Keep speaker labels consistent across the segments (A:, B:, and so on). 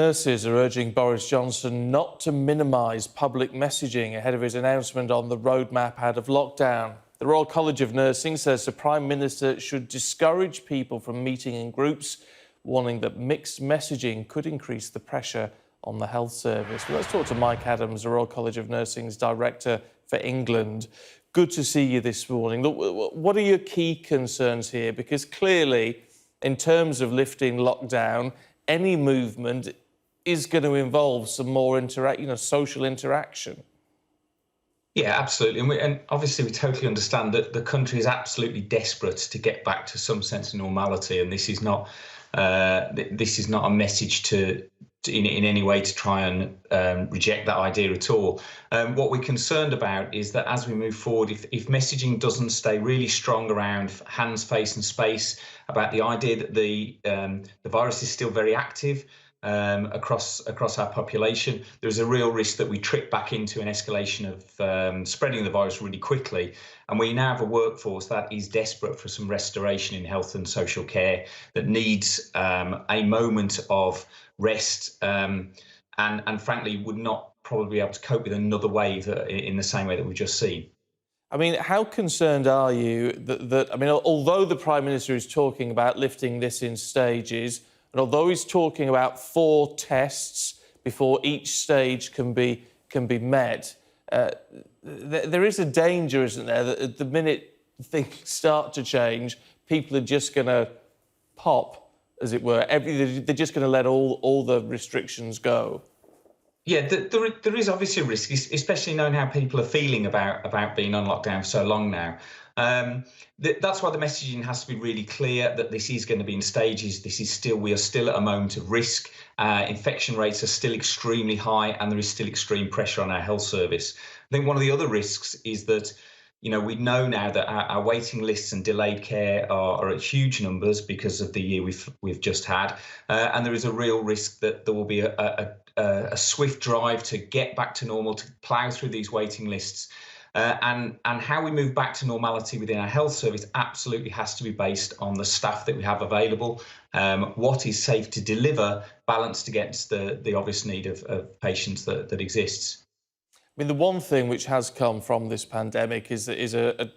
A: Nurses are urging Boris Johnson not to minimise public messaging ahead of his announcement on the roadmap out of lockdown. The Royal College of Nursing says the Prime Minister should discourage people from meeting in groups, warning that mixed messaging could increase the pressure on the health service. Well, let's talk to Mike Adams, the Royal College of Nursing's Director for England. Good to see you this morning. Look, what are your key concerns here? Because clearly, in terms of lifting lockdown, any movement is going to involve some more social interaction.
B: Yeah, absolutely. And obviously we totally understand that the country is absolutely desperate to get back to some sense of normality. And this is not a message to in any way to try and reject that idea at all. What we're concerned about is that as we move forward, if messaging doesn't stay really strong around hands, face and space, about the idea that the virus is still very active, across our population, there's a real risk that we trip back into an escalation of spreading the virus really quickly. And we now have a workforce that is desperate for some restoration in health and social care, that needs a moment of rest, and frankly would not probably be able to cope with another wave in the same way that we've just seen.
A: I mean, how concerned are you although the Prime Minister is talking about lifting this in stages, and although he's talking about 4 tests before each stage can be met, there is a danger, isn't there, that at the minute things start to change, people are just going to pop, as it were. They're just going to let all the restrictions go.
B: Yeah, there is obviously a risk, especially knowing how people are feeling about being on lockdown for so long now. That's why the messaging has to be really clear that this is going to be in stages. We are still at a moment of risk. Infection rates are still extremely high, and there is still extreme pressure on our health service. I think one of the other risks is that, we know now that our waiting lists and delayed care are at huge numbers because of the year we've just had, and there is a real risk that there will be a swift drive to get back to normal, to plough through these waiting lists. And how we move back to normality within our health service absolutely has to be based on the staff that we have available, what is safe to deliver, balanced against the obvious need of patients that exists.
A: I mean, the one thing which has come from this pandemic is a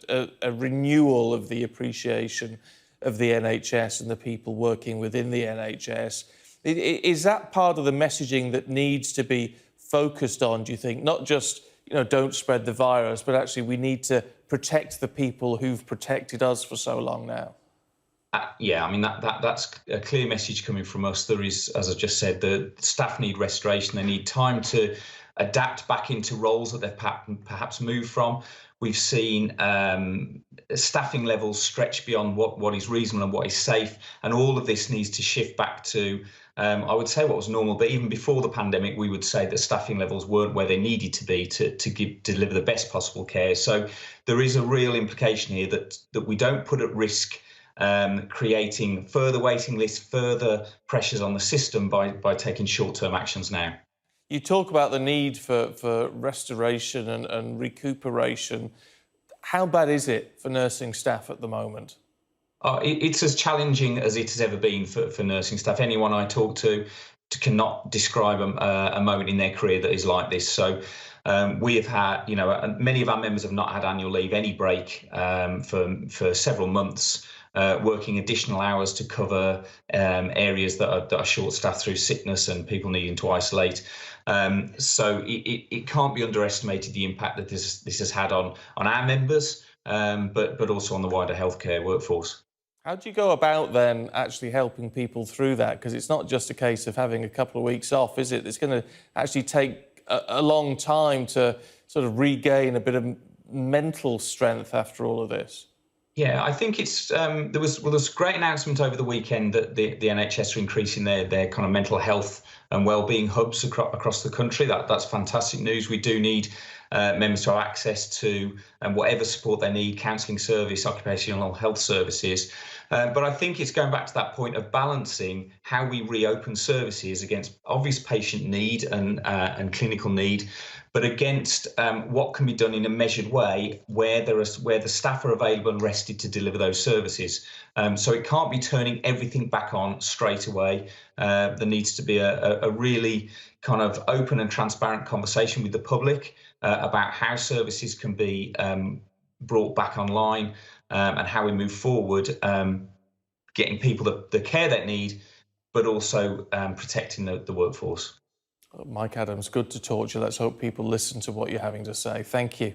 A: renewal of the appreciation of the NHS and the people working within the NHS. Is that part of the messaging that needs to be focused on, do you think? Not just, don't spread the virus, but actually we need to protect the people who've protected us for so long now.
B: Yeah, I mean, that's a clear message coming from us. There is, as I just said, the staff need restoration. They need time to adapt back into roles that they've perhaps moved from. We've seen staffing levels stretch beyond what is reasonable and what is safe, and all of this needs to shift back to, I would say, what was normal. But even before the pandemic, we would say that staffing levels weren't where they needed to be to deliver the best possible care. So there is a real implication here that we don't put at risk creating further waiting lists, further pressures on the system by taking short-term actions now.
A: You talk about the need for restoration and recuperation. How bad is it for nursing staff at the moment?
B: It's as challenging as it has ever been for nursing staff. Anyone I talk to cannot describe a moment in their career that is like this. So we have had, many of our members have not had annual leave, any break for several months. Working additional hours to cover areas that are short-staffed through sickness and people needing to isolate. So it can't be underestimated the impact that this has had on our members, but also on the wider healthcare workforce.
A: How do you go about then actually helping people through that? Because it's not just a case of having a couple of weeks off, is it? It's going to actually take a long time to sort of regain a bit of mental strength after all of this.
B: Yeah, I think it's there was a great announcement over the weekend that the NHS are increasing their kind of mental health and wellbeing hubs across the country. That's fantastic news. We do need members to have access to whatever support they need, counselling service, occupational health services. But I think it's going back to that point of balancing how we reopen services against obvious patient need and clinical need, but against what can be done in a measured way where the staff are available and rested to deliver those services. So it can't be turning everything back on straight away. There needs to be a really kind of open and transparent conversation with the public about how services can be brought back online, and how we move forward, getting people the care they need, but also protecting the workforce.
A: Mike Adams, good to talk to you. Let's hope people listen to what you're having to say. Thank you.